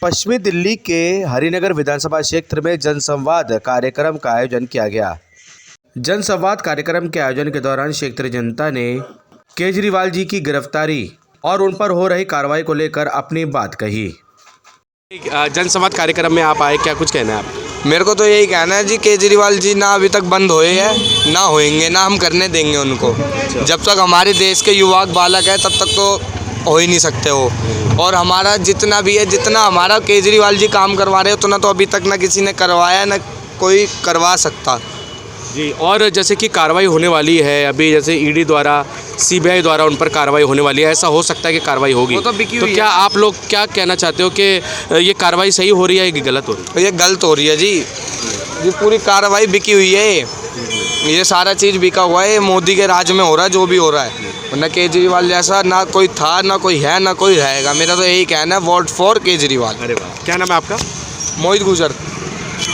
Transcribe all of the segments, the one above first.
पश्चिमी दिल्ली के हरिनगर विधानसभा क्षेत्र में जनसंवाद कार्यक्रम का आयोजन किया गया। जनसंवाद कार्यक्रम के आयोजन के दौरान क्षेत्रीय जनता ने केजरीवाल जी की गिरफ्तारी और उन पर हो रही कार्रवाई को लेकर अपनी बात कही। जनसंवाद कार्यक्रम में आप आए, क्या कुछ कहना है आप? मेरे को तो यही कहना है जी, केजरीवाल जी ना अभी तक बंद हुए हैं, ना होएंगे, ना हम करने देंगे उनको। जब तक हमारे देश के युवा बालक है तब तक तो हो ही नहीं सकते वो। और हमारा जितना भी है, जितना हमारा केजरीवाल जी काम करवा रहे हैं उतना तो अभी तक ना किसी ने करवाया, ना कोई करवा सकता जी। और जैसे कि कार्रवाई होने वाली है अभी, जैसे ईडी द्वारा, सीबीआई द्वारा उन पर कार्रवाई होने वाली है, ऐसा हो सकता है कि कार्रवाई होगी। वो तो बिकी हुई है। क्या आप लोग क्या कहना चाहते हो कि ये कार्रवाई सही हो रही है कि गलत हो रही है? ये गलत हो रही है जी, ये पूरी कार्रवाई बिकी हुई है। ये सारा चीज़ बिका हुआ है, मोदी के राज में हो रहा है जो भी हो रहा है। वरना केजरीवाल जैसा ना कोई था, ना कोई है, ना कोई रहेगा। मेरा तो यही कहना है, वोट फॉर केजरीवाल। अरे वाह, क्या नाम है आपका? मोहित गुजर।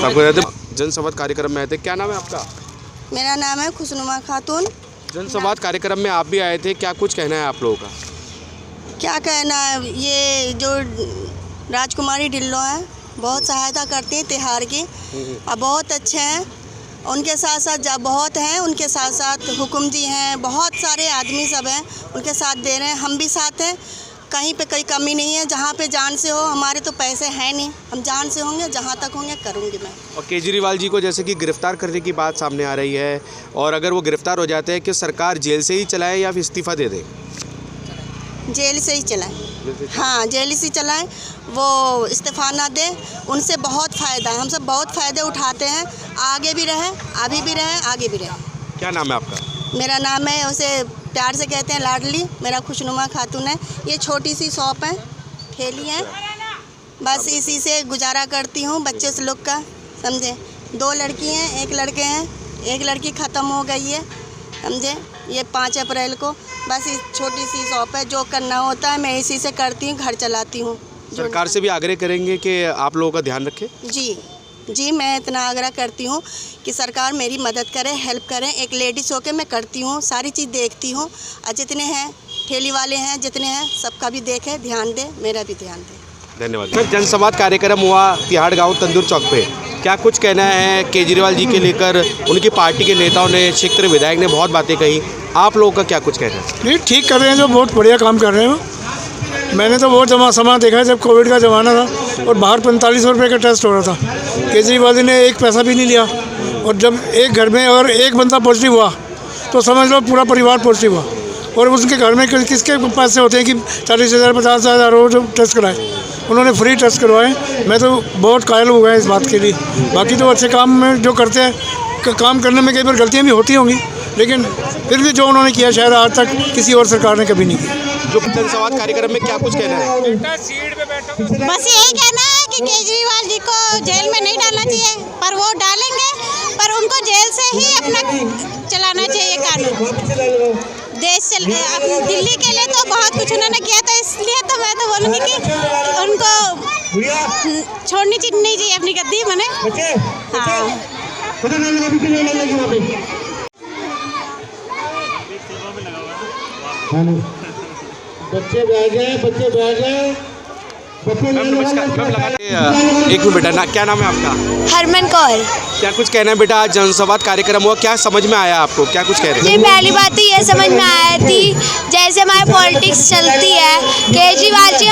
आपको जनसंवाद कार्यक्रम में आए थे, क्या नाम है आपका? मेरा नाम है खुशनुमा खातून। जनसंवाद कार्यक्रम में आप भी आए थे, क्या कुछ कहना है आप लोगों का? क्या कहना है, ये जो राजकुमारी ढिल्लो हैं बहुत सहायता करती हैं तिहाड़ की और बहुत अच्छे हैं। उनके साथ साथ जब बहुत हैं, उनके साथ साथ हुकुम जी हैं, बहुत सारे आदमी सब हैं, उनके साथ दे रहे हैं। हम भी साथ हैं, कहीं पे कोई कमी नहीं है। जहाँ पे जान से हो, हमारे तो पैसे हैं नहीं, हम जान से होंगे, जहाँ तक होंगे करूँगी मैं। और केजरीवाल जी को जैसे कि गिरफ्तार करने की बात सामने आ रही है, और अगर वो गिरफ्तार हो जाते हैं कि सरकार जेल से ही चलाए या फिर इस्तीफा दे दे? जेल से ही चलाएं। हाँ, जेल से चलाएं, वो इस्तीफा ना दे। उनसे बहुत फ़ायदा है, हम सब बहुत फ़ायदे उठाते हैं। आगे भी रहें, अभी भी रहें, आगे भी रहें। क्या नाम है आपका? मेरा नाम है, उसे प्यार से कहते हैं लाडली। मेरा खुशनुमा खातून है। ये छोटी सी शॉप है, ठेली है, बस इसी से गुजारा करती हूँ बच्चे से लोग का, समझे। 2 लड़की हैं, 1 लड़के हैं। 1 लड़की ख़त्म हो गई है, समझे, ये 5 अप्रैल को। बस इस छोटी सी शॉप है, जो करना होता है मैं इसी से करती हूँ, घर चलाती हूँ। सरकार से भी आग्रह करेंगे कि आप लोगों का ध्यान रखें? जी, मैं इतना आग्रह करती हूँ कि सरकार मेरी मदद करे, हेल्प करें। एक लेडीज होके मैं करती हूँ, सारी चीज़ देखती हूँ, और जितने हैं ठेली वाले हैं, जितने हैं, सबका भी देखे, ध्यान दे, मेरा भी ध्यान दे। धन्यवाद। जनसंवाद कार्यक्रम हुआ तिहाड़ गांव तंदूर चौक पे, क्या कुछ कहना है केजरीवाल जी के लेकर? उनकी पार्टी के नेताओं ने, क्षेत्रीय विधायक ने बहुत बातें कही, आप लोगों का क्या कुछ कहना है? नहीं, ठीक कर रहे हैं, जो बहुत बढ़िया काम कर रहे हैं। मैंने तो बहुत समय देखा है जब कोविड का ज़माना था और बाहर 45 रुपये का टेस्ट हो रहा था, केजरीवाल जी ने एक पैसा भी नहीं लिया। और जब एक घर में अगर एक बंदा पॉजिटिव हुआ तो समझ लो पूरा परिवार पॉजिटिव हुआ। और उसके घर में किसके पैसे होते हैं कि 40,000 50,000 रोज टेस्ट कराए, उन्होंने फ्री टेस्ट करवाए। मैं तो बहुत कायल हुआ है इस बात के लिए। बाकी तो अच्छे काम में जो करते हैं, काम करने में कई बार गलतियाँ भी होती होंगी, लेकिन फिर भी जो उन्होंने किया शायद आज तक किसी और सरकार ने कभी नहीं किया। जो जनसंवाद कार्यक्रम में क्या कुछ कहना है? बस यही कहना है कि केजरीवाल जी को जेल में नहीं डालना चाहिए, पर वो डालेंगे, पर उनको जेल से ही अपना चलाना चाहिए कानून। देश चल अपनी दिल्ली के लिए तो बहुत कुछ उन्होंने किया था, इसलिए तो मैं तो बोलूँगी कि उनको छोड़नी नहीं चाहिए अपनी गद्दी मने। हाँ, बच्चे बैठ गए। नमस्कार, एक मिनट बेटा, क्या नाम है आपका? हरमन कौर। क्या कुछ कहना है बेटा? आज जनसंवाद कार्यक्रम हुआ, क्या समझ में आया आपको, क्या कुछ कह रहे हैं? जी, पहली बात तो ये समझ में आया थी, जैसे हमारी पॉलिटिक्स चलती है, केजरीवाल जी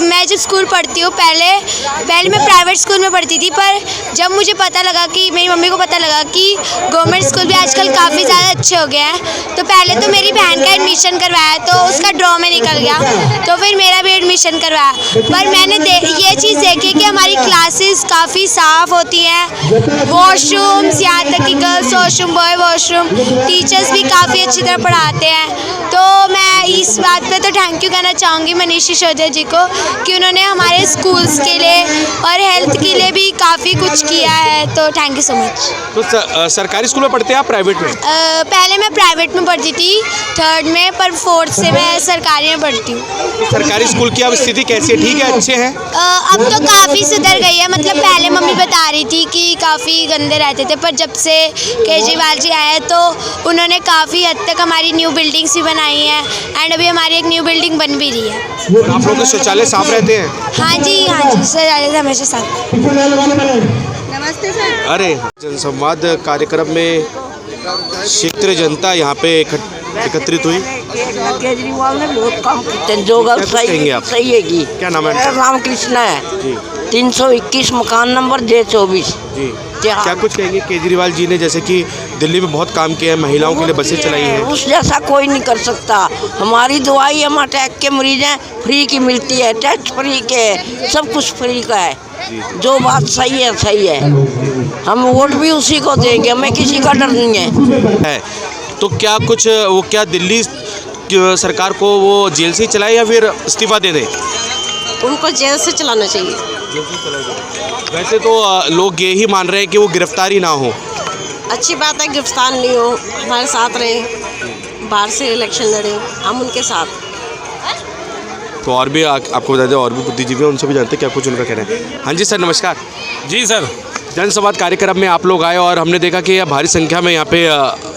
मैं जो स्कूल पढ़ती हूँ, पहले मैं प्राइवेट स्कूल में पढ़ती थी, पर जब मुझे पता लगा कि मेरी मम्मी को पता लगा कि गवर्नमेंट स्कूल भी आजकल काफ़ी ज़्यादा अच्छे हो गए हैं, तो पहले तो मेरी बहन का एडमिशन करवाया, तो उसका ड्रॉ में निकल गया, तो फिर मेरा भी एडमिशन करवाया। पर मैंने ये चीज़ देखी कि हमारी क्लासेस काफ़ी साफ़ होती हैं, वॉशरूम्स, यहाँ तक कि girls washroom, boy washroom, teachers भी काफ़ी अच्छी तरह पढ़ाते हैं। तो मैं इस बात पे तो थैंक यू कहना चाहूँगी मनीष सिसोदिया जी को कि उन्होंने हमारे स्कूल्स के लिए और हेल्थ के लिए भी काफ़ी कुछ किया है, तो थैंक यू सो मच। तो सरकारी स्कूल में पढ़ते हैं आप प्राइवेट में? पहले मैं प्राइवेट में पढ़ती थी 3rd में, पर 4th से मैं सरकारी में पढ़ती हूँ। सरकारी स्कूल की अब स्थिति कैसी है, ठीक है, अच्छे हैं? अब तो काफ़ी सुधर गई है। मतलब पहले मम्मी बता रही थी कि काफ़ी गंदे रहते थे, पर जब से केजरीवाल जी आए तो उन्होंने काफ़ी हद तक हमारी न्यू बिल्डिंग्स भी बनाई हैं एंड अभी हमारी एक न्यू बिल्डिंग बन भी रही है। आप लोग के शौचालय साफ रहते हैं? हाँ जी शौचालय हमेशा साफ। नमस्ते सर। अरे, जनसंवाद कार्यक्रम में क्षेत्रीय जनता यहाँ पे एकत्रित हुई। केजरीवाल ने बहुत काम किए हैं, जो गल कहेंगे आप? सही है कि क्या नाम है? मेरा नाम कृष्णा है जी 321 मकान नंबर J24 जी। क्या कुछ कहेंगे केजरीवाल जी ने, जैसे कि दिल्ली में बहुत काम किया है, महिलाओं के लिए बसें चलाई हैं? उस जैसा कोई नहीं कर सकता। हमारी दवाई हम अटैक के मरीज हैं फ्री की मिलती है, टेस्ट फ्री के, सब कुछ फ्री का है। जो बात सही है। हम वोट भी उसी को देंगे, हमें किसी का डर नहीं है। तो क्या कुछ वो क्या दिल्ली सरकार को वो जेल से ही चलाए या फिर इस्तीफा दे दें? उनको जेल से चलाना चाहिए। वैसे तो लोग ये ही मान रहे हैं कि वो गिरफ्तारी ना हो। अच्छी बात है, गिरफ्तार नहीं हो, हमारे साथ रहे, बाहर से इलेक्शन लड़े, हम उनके साथ। तो और भी आपको बता दें, और भी बुद्धिजीवी हैं, उनसे भी जानते हैं क्या कुछ उनका कहना है। हाँ जी सर, नमस्कार। जी सर। जनसंवाद कार्यक्रम में आप लोग आए और हमने देखा कि भारी संख्या में यहाँ पे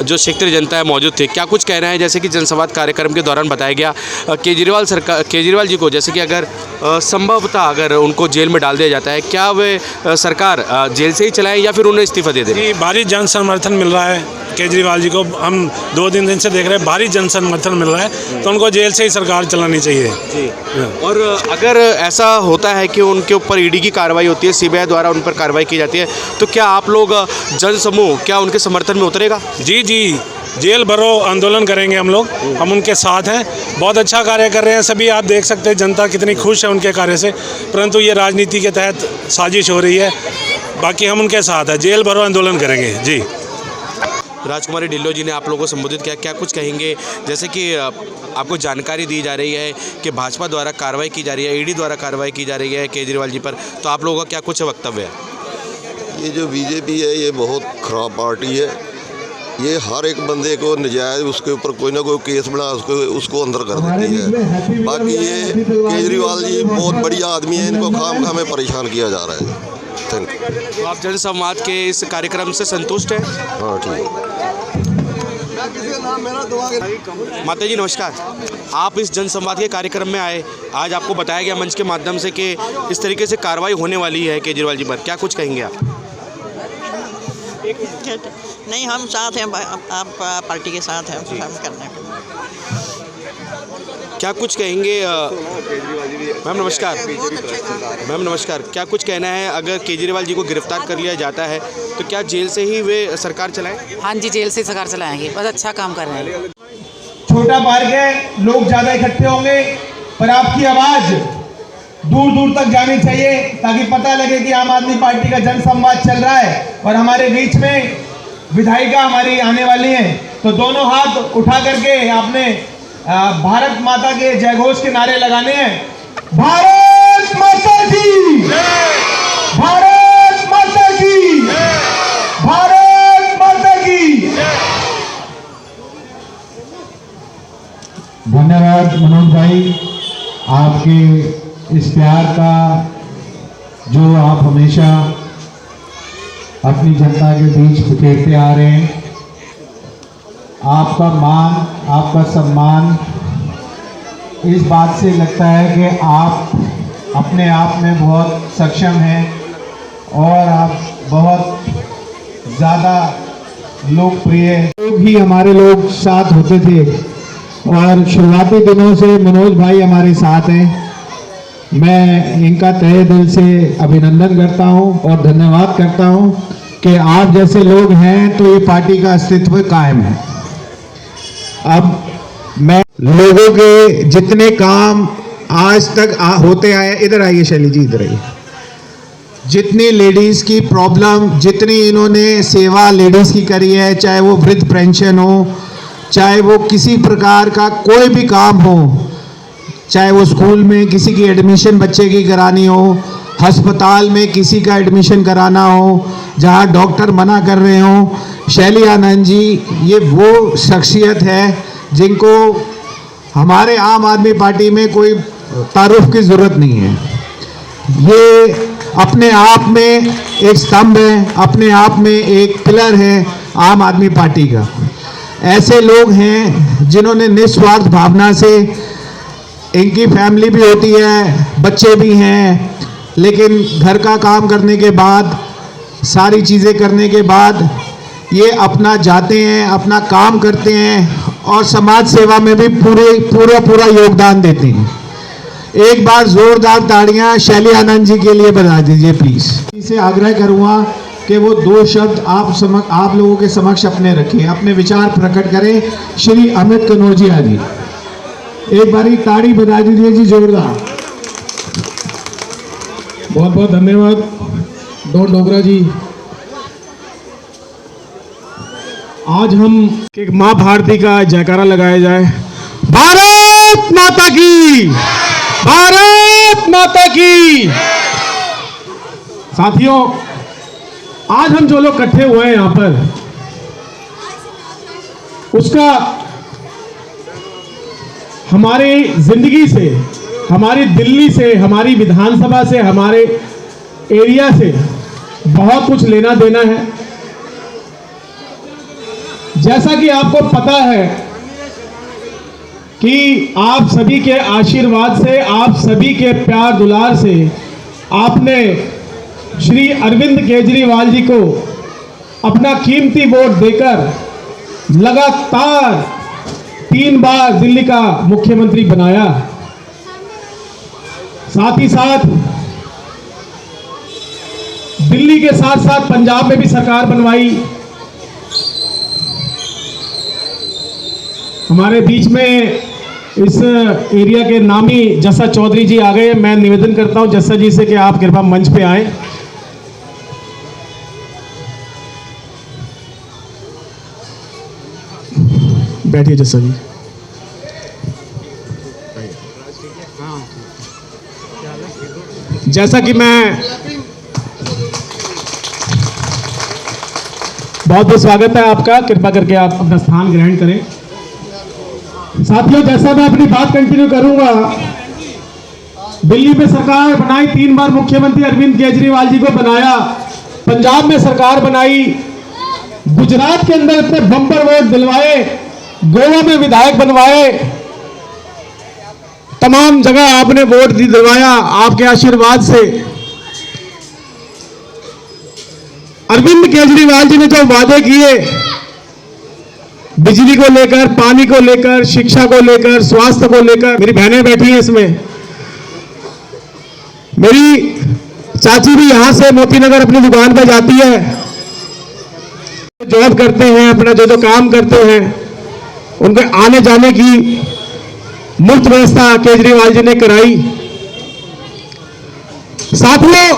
जो क्षेत्रीय जनता है मौजूद थे। क्या कुछ कहना है, जैसे कि जनसंवाद कार्यक्रम के दौरान बताया गया केजरीवाल जी को, जैसे कि अगर संभवतः अगर उनको जेल में डाल दिया जाता है, क्या वे सरकार जेल से ही चलाएं या फिर उन्हें इस्तीफा दे दें? जी, भारी जन समर्थन मिल रहा है केजरीवाल जी को। हम 2 दिन से देख रहे हैं, भारी जन समर्थन मिल रहा है, तो उनको जेल से ही सरकार चलानी चाहिए जी। और अगर ऐसा होता है कि उनके ऊपर ईडी की कार्रवाई होती है, सीबीआई द्वारा उन पर कार्रवाई की जाती है, तो क्या आप लोग जन समूह क्या उनके समर्थन में उतरेगा? जी जेल भरो आंदोलन करेंगे हम लोग, हम उनके साथ हैं। बहुत अच्छा कार्य कर रहे हैं सभी, आप देख सकते हैं जनता कितनी खुश है उनके कार्य से, परंतु ये राजनीति के तहत साजिश हो रही है। बाकी हम उनके साथ हैं, जेल भरो आंदोलन करेंगे। जी। राजकुमारी ढिल्लों जी ने आप लोगों को संबोधित किया, क्या कुछ कहेंगे? जैसे कि आपको जानकारी दी जा रही है कि भाजपा द्वारा कार्रवाई की जा रही है, ईडी द्वारा कार्रवाई की जा रही है केजरीवाल जी पर, तो आप लोगों का क्या कुछ वक्तव्य है? ये जो बीजेपी है ये बहुत ख़राब पार्टी है। ये हर एक बंदे को नजायज़ उसके ऊपर कोई ना कोई केस बना उसको अंदर कर देती है। बाकी ये केजरीवाल जी बहुत बढ़िया आदमी है, इनको खाम खामे परेशान किया जा रहा है। Thank you. तो आप जनसंवाद के इस कार्यक्रम से संतुष्ट हैं? हाँ ठीक है। माता जी नमस्कार। आप इस जनसंवाद के कार्यक्रम में आए, आज आपको बताया गया मंच के माध्यम से कि इस तरीके से कार्रवाई होने वाली है केजरीवाल जी पर, क्या कुछ कहेंगे आप? नहीं, हम साथ हैं, आप पार्टी के साथ हैं, हम करने के। क्या कुछ कहेंगे? मैम नमस्कार। मैम नमस्कार, क्या कुछ कहना है, अगर केजरीवाल जी को गिरफ्तार कर लिया जाता है तो क्या जेल से ही वे सरकार चलाएं? हाँ जी, जेल से सरकार चलाएंगे, बहुत अच्छा काम कर रहे हैं। छोटा पार्क है, लोग ज़्यादा इकट्ठे होंगे, पर आपकी आवाज़ दूर दूर तक जानी चाहिए ताकि पता लगे कि आम आदमी पार्टी का जनसंवाद चल रहा है और हमारे बीच में विधायिका हमारी आने वाली हैं। तो दोनों हाथ उठा करके आपने भारत माता के जयघोष के नारे लगाने हैं। भारत माता की, भारत माता की, भारत माता की। धन्यवाद मनोज भाई, आपके इस प्यार का जो आप हमेशा अपनी जनता के बीच बिखेरते आ रहे हैं। आपका मान, आपका सम्मान इस बात से लगता है कि आप अपने आप में बहुत सक्षम हैं और आप बहुत ज़्यादा लोकप्रिय भी हमारे लोग साथ होते थे और शुरुआती दिनों से मनोज भाई हमारे साथ हैं। मैं इनका तहे दिल से अभिनंदन करता हूं और धन्यवाद करता हूं कि आप जैसे लोग हैं तो ये पार्टी का अस्तित्व कायम है। अब मैं लोगों के जितने काम आज तक होते आए, इधर आइए शैली जी, इधर आइए, जितनी लेडीज़ की प्रॉब्लम, जितनी इन्होंने सेवा लेडीज़ की करी है, चाहे वो वृद्ध पेंशन हो, चाहे वो किसी प्रकार का कोई भी काम हो, चाहे वो स्कूल में किसी की एडमिशन बच्चे की करानी हो, अस्पताल में किसी का एडमिशन कराना हो, जहां डॉक्टर मना कर रहे हो, शैली आनंद जी ये वो शख्सियत है जिनको हमारे आम आदमी पार्टी में कोई तारुफ की ज़रूरत नहीं है। ये अपने आप में एक स्तंभ है, अपने आप में एक पिलर है आम आदमी पार्टी का। ऐसे लोग हैं जिन्होंने निस्वार्थ भावना से, इनकी फैमिली भी होती है, बच्चे भी हैं, लेकिन घर का काम करने के बाद, सारी चीज़ें करने के बाद ये अपना जाते हैं, अपना काम करते हैं और समाज सेवा में भी पूरा योगदान देते हैं। एक बार जोरदार ताड़ियां शैली आनंद जी के लिए बजा दीजिए प्लीज। इसे आग्रह करूंगा कि वो 2 शब्द आप लोगों के समक्ष अपने रखें, अपने विचार प्रकट करें। श्री अमित कनौजिया जी, एक बारी ताड़ी बजा दीजिए जी जोरदार। बहुत बहुत धन्यवाद डोगरा जी। आज हम एक माँ भारती का जयकारा लगाया जाए। भारत माता की, भारत माता की। साथियों, आज हम जो लोग इकट्ठे हुए हैं यहाँ पर, उसका हमारी जिंदगी से, हमारी दिल्ली से, हमारी विधानसभा से, हमारे एरिया से बहुत कुछ लेना देना है। जैसा कि आपको पता है कि आप सभी के आशीर्वाद से, आप सभी के प्यार दुलार से आपने श्री अरविंद केजरीवाल जी को अपना कीमती वोट देकर लगातार 3 बार दिल्ली का मुख्यमंत्री बनाया। साथ ही साथ दिल्ली के साथ साथ पंजाब में भी सरकार बनवाई। हमारे बीच में इस एरिया के नामी जस्सा चौधरी जी आ गए। मैं निवेदन करता हूं जस्सा जी से कि आप कृपया मंच पे आए। बैठिए जस्सा जी। जैसा कि मैं बहुत बहुत स्वागत है आपका, कृपया करके आप अपना स्थान ग्रहण करें। साथियों, जैसा मैं अपनी बात कंटिन्यू करूंगा, दिल्ली में सरकार बनाई, 3 बार मुख्यमंत्री अरविंद केजरीवाल जी को बनाया, पंजाब में सरकार बनाई, गुजरात के अंदर इतने बम्पर वोट दिलवाए, गोवा में विधायक बनवाए, तमाम जगह आपने वोट दिलवाया आपके आशीर्वाद से। अरविंद केजरीवाल जी ने जो वादे किए, बिजली को लेकर, पानी को लेकर, शिक्षा को लेकर, स्वास्थ्य को लेकर, मेरी बहनें बैठी हैं इसमें, मेरी चाची भी यहां से मोतीनगर अपनी दुकान पर जाती है, जॉब करते हैं, अपना जो काम करते हैं, उनके आने जाने की मुफ्त व्यवस्था केजरीवाल जी ने कराई। साथियों,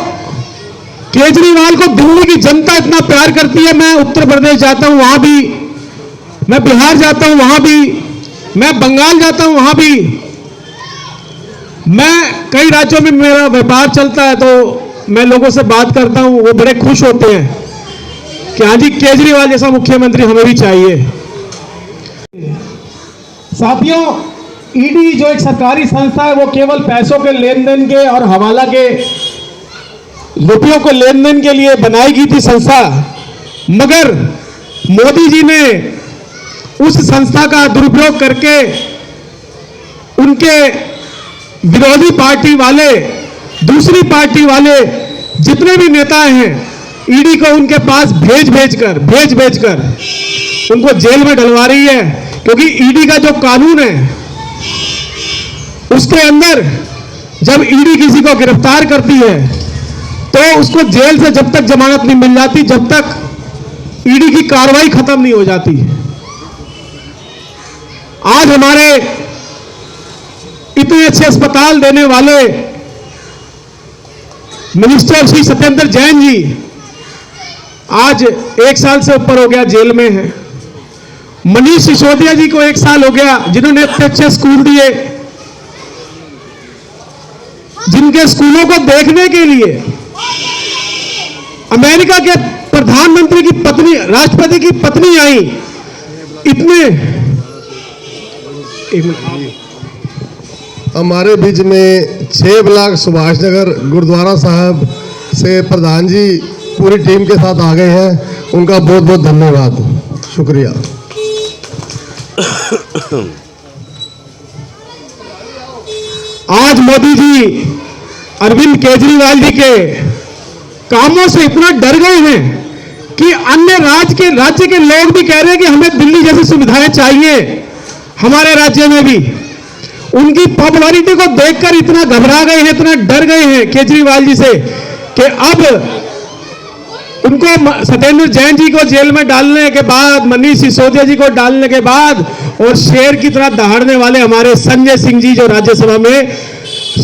केजरीवाल को दिल्ली की जनता इतना प्यार करती है। मैं उत्तर प्रदेश जाता हूं, वहां भी, मैं बिहार जाता हूं, वहां भी, मैं बंगाल जाता हूं, वहां भी, मैं कई राज्यों में मेरा व्यापार चलता है, तो मैं लोगों से बात करता हूं, वो बड़े खुश होते हैं कि हाँ जी, केजरीवाल जैसा मुख्यमंत्री हमें भी चाहिए। साथियों, ईडी जो एक सरकारी संस्था है, वो केवल पैसों के लेन देन के और हवाला के रुपयों को लेन देन के लिए बनाई गई थी संस्था, मगर मोदी जी ने उस संस्था का दुरुपयोग करके उनके विरोधी पार्टी वाले, दूसरी पार्टी वाले जितने भी नेता हैं, ईडी को उनके पास भेज भेज कर उनको जेल में डलवा रही है। क्योंकि ईडी का जो कानून है, उसके अंदर जब ईडी किसी को गिरफ्तार करती है तो उसको जेल से जब तक जमानत नहीं मिल जाती, जब तक ईडी की कार्रवाई खत्म नहीं हो जाती। आज हमारे इतने अच्छे अस्पताल देने वाले मिनिस्टर श्री सत्येंद्र जैन जी आज 1 साल से ऊपर हो गया जेल में है। मनीष सिसोदिया जी को 1 साल हो गया, जिन्होंने इतने अच्छे स्कूल दिए, जिनके स्कूलों को देखने के लिए अमेरिका के प्रधानमंत्री की पत्नी, राष्ट्रपति की पत्नी आई। हमारे बीच में 6 ब्लॉक सुभाष नगर गुरुद्वारा साहब से प्रधान जी पूरी टीम के साथ आ गए हैं। उनका बहुत बहुत धन्यवाद, शुक्रिया। आज मोदी जी अरविंद केजरीवाल जी के कामों से इतना डर गए हैं कि अन्य राज्य के लोग भी कह रहे हैं कि हमें दिल्ली जैसी सुविधाएं चाहिए हमारे राज्य में भी। उनकी पॉपुलैरिटी को देखकर इतना घबरा गए हैं, इतना डर गए हैं केजरीवाल जी से कि अब उनको सत्येंद्र जैन जी को जेल में डालने के बाद, मनीष सिसोदिया जी को डालने के बाद और शेर की तरह दहाड़ने वाले हमारे संजय सिंह जी जो राज्यसभा में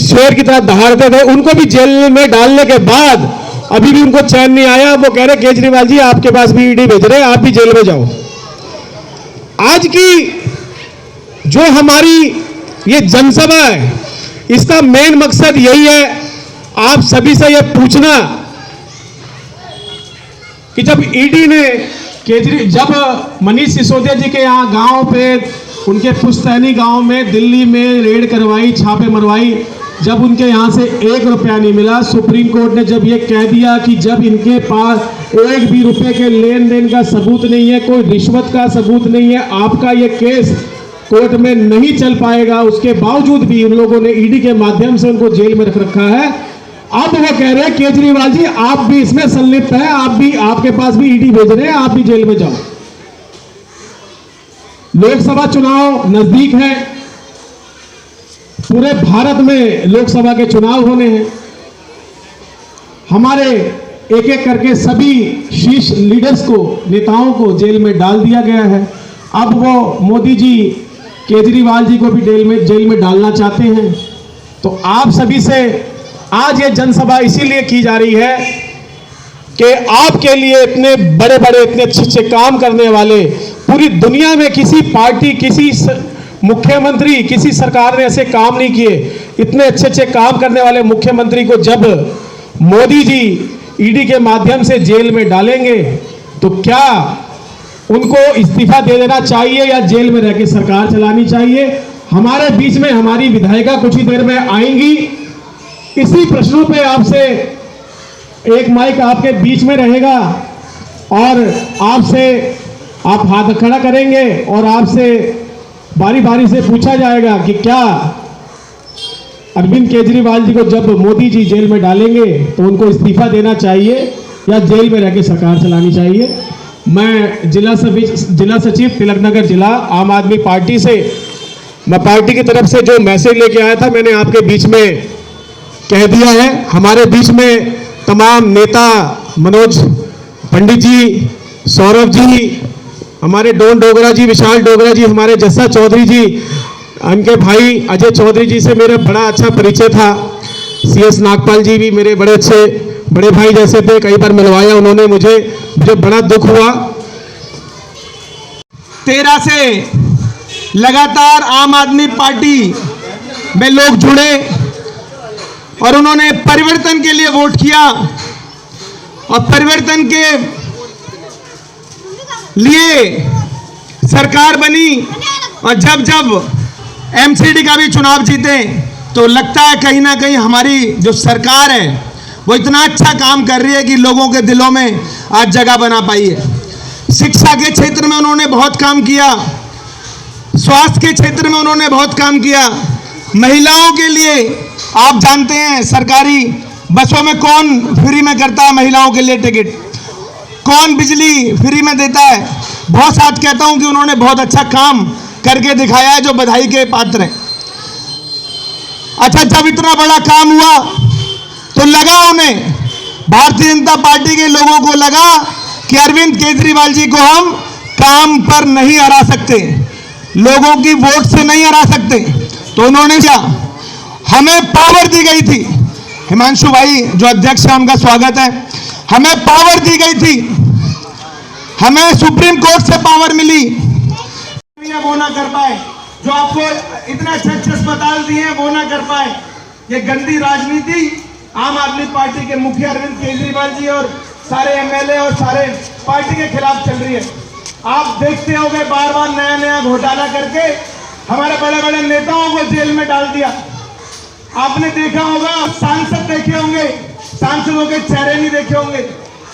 शेर की तरह दहाड़ते थे, उनको भी जेल में डालने के बाद अभी भी उनको चैन नहीं आया। वो कह रहे केजरीवाल जी आपके पास भी ईडी भेज रहे हैं, आप भी जेल में जाओ। आज की जो हमारी ये जनसभा है, इसका मेन मकसद यही है आप सभी से यह पूछना कि जब ईडी ने जब मनीष सिसोदिया जी के यहाँ गांव पे, उनके पुश्तैनी गांव में दिल्ली में रेड करवाई, छापे मरवाई, जब उनके यहाँ से 1 रुपया नहीं मिला, सुप्रीम कोर्ट ने जब ये कह दिया कि जब इनके पास 1 भी रुपये के लेन देन का सबूत नहीं है, कोई रिश्वत का सबूत नहीं है, आपका ये केस कोर्ट में नहीं चल पाएगा, उसके बावजूद भी उन लोगों ने ईडी के माध्यम से उनको जेल में रख रखा है। अब वो कह रहे हैं केजरीवाल जी आप भी इसमें संलिप्त है, आपके पास भी ईडी भेज रहे हैं, आप भी जेल में जाओ। लोकसभा चुनाव नजदीक है, पूरे भारत में लोकसभा के चुनाव होने हैं। हमारे एक एक करके सभी शीर्ष लीडर्स को, नेताओं को जेल में डाल दिया गया है। अब वो मोदी जी केजरीवाल जी को भी जेल में डालना चाहते हैं। तो आप सभी से आज ये जनसभा इसीलिए की जा रही है कि आपके लिए इतने बड़े बड़े, इतने अच्छे अच्छे काम करने वाले, पूरी दुनिया में किसी पार्टी, किसी मुख्यमंत्री, किसी सरकार ने ऐसे काम नहीं किए। इतने अच्छे अच्छे काम करने वाले मुख्यमंत्री को जब मोदी जी ईडी के माध्यम से जेल में डालेंगे तो क्या उनको इस्तीफा दे देना चाहिए या जेल में रह के सरकार चलानी चाहिए? हमारे बीच में हमारी विधायिका कुछ ही देर में आएंगी। इसी प्रश्नों पे आपसे एक माइक आपके बीच में रहेगा और आपसे आप हाथ खड़ा करेंगे और आपसे बारी बारी से पूछा जाएगा कि क्या अरविंद केजरीवाल जी को जब मोदी जी जेल में डालेंगे तो उनको इस्तीफा देना चाहिए या जेल में रह के सरकार चलानी चाहिए। मैं जिला सचिव तिलकनगर जिला आम आदमी पार्टी से, मैं पार्टी की तरफ से जो मैसेज लेके आया था मैंने आपके बीच में कह दिया है। हमारे बीच में तमाम नेता, मनोज पंडित जी, सौरभ जी, हमारे डोन डोगरा जी, विशाल डोगरा जी, हमारे जस्सा चौधरी जी, उनके भाई अजय चौधरी जी से मेरा बड़ा अच्छा परिचय था। CS नागपाल जी भी मेरे बड़े अच्छे बड़े भाई जैसे थे, कई बार मिलवाया उन्होंने मुझे बड़ा दुख हुआ। 13 से लगातार आम आदमी पार्टी में लोग जुड़े और उन्होंने परिवर्तन के लिए वोट किया और परिवर्तन के लिए सरकार बनी। और जब जब MCD का भी चुनाव जीते तो लगता है कहीं ना कहीं हमारी जो सरकार है वो इतना अच्छा काम कर रही है कि लोगों के दिलों में आज जगह बना पाई है। शिक्षा के क्षेत्र में उन्होंने बहुत काम किया, स्वास्थ्य के क्षेत्र में उन्होंने बहुत काम किया, महिलाओं के लिए आप जानते हैं सरकारी बसों में कौन फ्री में करता है महिलाओं के लिए टिकट, कौन बिजली फ्री में देता है। बहुत साथ कहता हूं कि उन्होंने बहुत अच्छा काम करके दिखाया है जो बधाई के पात्र हैं। अच्छा, जब इतना बड़ा काम हुआ तो लगा उन्हें, भारतीय जनता पार्टी के लोगों को लगा कि अरविंद केजरीवाल जी को हम काम पर नहीं हरा सकते, लोगों की वोट से नहीं हरा सकते। तो उन्होंने क्या, हमें पावर दी गई थी, हिमांशु भाई जो अध्यक्ष है उनका स्वागत है, हमें पावर दी गई थी, हमें सुप्रीम कोर्ट से पावर मिली, वो ना कर पाए, जो आपको इतना अच्छे अस्पताल दिए हैं वो ना कर पाए। ये गंदी राजनीति आम आदमी पार्टी के मुखिया अरविंद केजरीवाल जी और सारे MLA और सारे पार्टी के खिलाफ चल रही है। आप देखते होंगे बार बार नया नया घोटाला करके हमारे बड़े बड़े नेताओं को जेल में डाल दिया। आपने देखा होगा, सांसद देखे होंगे, सांसदों के चेहरे नहीं देखे होंगे,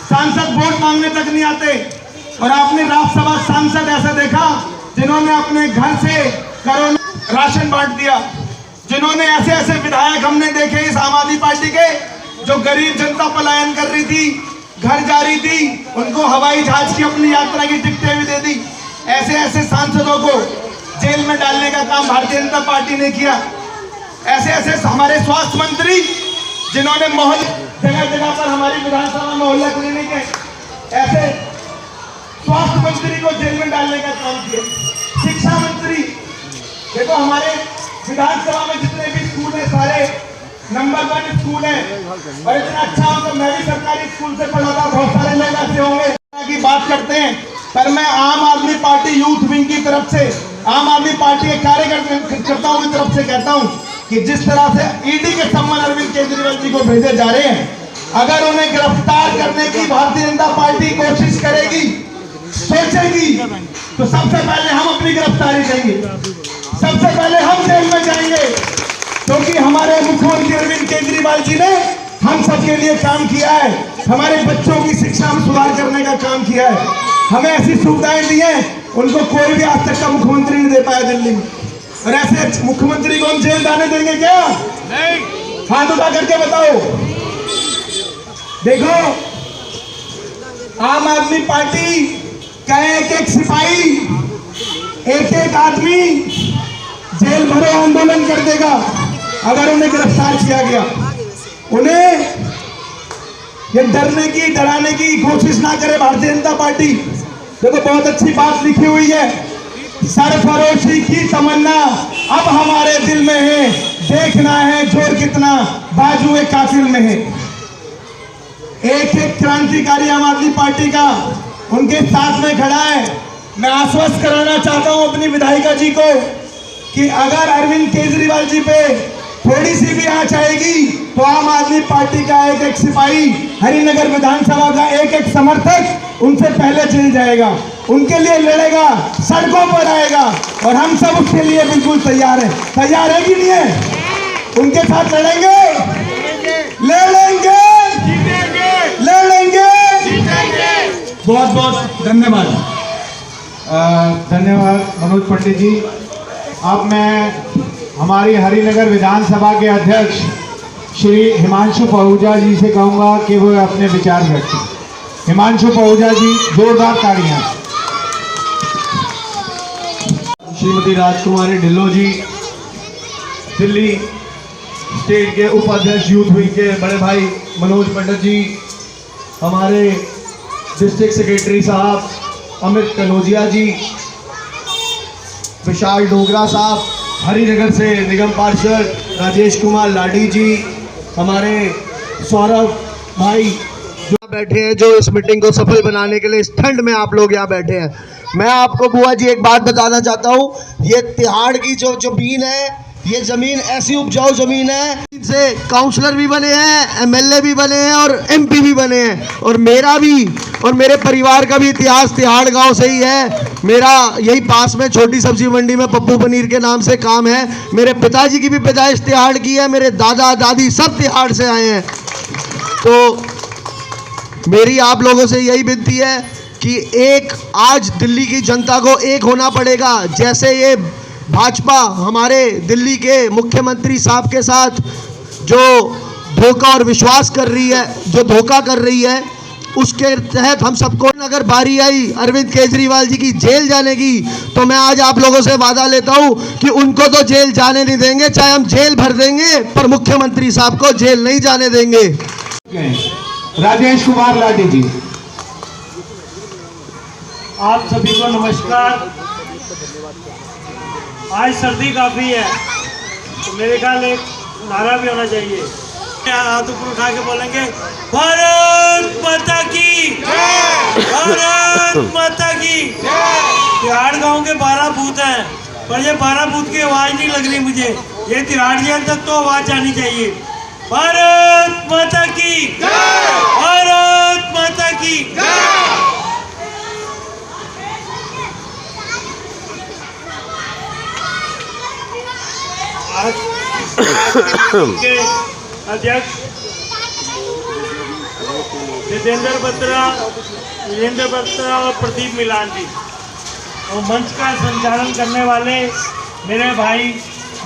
सांसद वोट मांगने तक नहीं आते। और आपने राज्यसभा सांसद ऐसा देखा जिन्होंने अपने घर से कोरोना राशन बांट दिया, जिन्होंने ऐसे ऐसे विधायक हमने देखे इस आम आदमी पार्टी के जो गरीब जनता पलायन कर रही थी, घर जा रही थी, उनको हवाई जहाज की अपनी यात्रा की टिकटें भी दे दी। ऐसे ऐसे सांसदों को जेल में डालने का काम भारतीय जनता पार्टी ने किया। ऐसे ऐसे हमारे स्वास्थ्य मंत्री जिन्होंने जगह जगह पर हमारी विधानसभा में मोहल्ला क्लिनिक है, ऐसे स्वास्थ्य मंत्री को जेल में डालने का काम किया। शिक्षा मंत्री देखो, हमारे विधानसभा में जितने भी स्कूल है सारे नंबर 1 स्कूल है, और इतना अच्छा हो तो मैं भी सरकारी स्कूल से पढ़ा था, बहुत सारे लोग ऐसे होंगे की बात करते हैं। पर मैं आम आदमी पार्टी यूथ विंग की तरफ से, आम आदमी पार्टी के कार्यकर्ताओं की तरफ से कहता हूं कि जिस तरह से ईडी के सम्मान अरविंद केजरीवाल जी को भेजे जा रहे हैं, अगर उन्हें गिरफ्तार करने की भारतीय जनता पार्टी कोशिश करेगी, सोचेगी, तो सबसे पहले हम अपनी गिरफ्तारी देंगे, सबसे पहले हम जेल में जाएंगे, क्योंकि हमारे मुख्यमंत्री अरविंद केजरीवाल जी ने हम सबके लिए काम किया है, हमारे बच्चों की शिक्षा में सुधार करने का काम किया है, हमें ऐसी सुविधाएं दी हैं उनको कोई भी आज तक का मुख्यमंत्री नहीं दे पाया दिल्ली में। और ऐसे मुख्यमंत्री को हम जेल जाने देंगे क्या? नहीं। हाथ उठा करके बताओ। देखो, आम आदमी पार्टी का एक सिपाही, एक आदमी जेल भरो आंदोलन कर देगा अगर उन्हें गिरफ्तार किया गया। उन्हें ये डरने की, डराने की कोशिश ना करे भारतीय जनता पार्टी। देखो, बहुत अच्छी बात लिखी हुई है, सरफरोशी की तमन्ना अब हमारे दिल में है, देखना है जोर कितना बाजुए कातिल में है। एक एक क्रांतिकारी आम आदमी पार्टी का उनके साथ में खड़ा है। मैं आश्वस्त कराना चाहता हूं अपनी विधायिका जी को कि अगर अरविंद केजरीवाल जी पे थोड़ी सी भी आंच आएगी तो आम आदमी पार्टी का एक एक सिपाही, हरिनगर विधानसभा का एक एक समर्थक उनसे पहले जेल जाएगा, उनके लिए लड़ेगा, सड़कों पर आएगा, और हम सब उसके लिए बिल्कुल तैयार हैं। तैयार है कि नहीं है? उनके साथ लड़ेंगे, लड़ेंगे, लड़ेंगे। बहुत बहुत धन्यवाद। धन्यवाद मनोज पंडित जी। अब मैं हमारी हरिनगर विधानसभा के अध्यक्ष श्री हिमांशु पहुजा जी से कहूँगा कि वो अपने विचार रखें। हिमांशु पहुजा जी, जोरदार तालियां। श्रीमती राजकुमारी ढिल्लो जी, दिल्ली स्टेट के उपाध्यक्ष यूथ विंग के बड़े भाई मनोज पंडित जी, हमारे डिस्ट्रिक्ट सेक्रेटरी साहब अमित कनौजिया जी, विशाल डोगरा साहब, हरिनगर से निगम पार्षद राजेश कुमार लाडी जी, हमारे सौरभ भाई जो बैठे हैं, जो इस मीटिंग को सफल बनाने के लिए इस ठंड में आप लोग यहाँ बैठे हैं। मैं आपको बुआ जी एक बात बताना चाहता हूँ, ये तिहाड़ की जो जमीन है, ये ज़मीन ऐसी उपजाऊ ज़मीन है, इससे काउंसलर भी बने हैं, एमएलए भी बने हैं और एमपी भी बने हैं, और मेरा भी और मेरे परिवार का भी इतिहास तिहाड़ गांव से ही है। मेरा यही पास में छोटी सब्जी मंडी में पप्पू पनीर के नाम से काम है। मेरे पिताजी की भी पैदाइश तिहाड़ की है, मेरे दादा दादी सब तिहाड़ से आए हैं। तो मेरी आप लोगों से यही विनती है कि एक आज दिल्ली की जनता को एक होना पड़ेगा। जैसे ये भाजपा हमारे दिल्ली के मुख्यमंत्री साहब के साथ जो धोखा और विश्वास कर रही है, जो धोखा कर रही है, उसके तहत हम सबको अगर बारी आई अरविंद केजरीवाल जी की जेल जाने की, तो मैं आज आप लोगों से वादा लेता हूं कि उनको तो जेल जाने नहीं देंगे, चाहे हम जेल भर देंगे, पर मुख्यमंत्री साहब को जेल नहीं जाने देंगे। राजेश कुमार लाडी जी। आप सभी को नमस्कार। आज सर्दी काफ़ी है, तो मेरे ख्याल एक नारा भी होना चाहिए। हाथ ऊपर उठा के बोलेंगे, भारत माता की, भारत माता की। तिहाड़ गांव के 12 बूथ हैं, पर ये 12 बूथ की आवाज़ नहीं लग रही मुझे, ये तिहाड़ जेल तक तो आवाज़ जानी चाहिए। भारत माता की, भारत माता की। के अध्यक्ष वीरेंद्र बत्रा और प्रदीप मिलान जी, और मंच का संचालन करने वाले मेरे भाई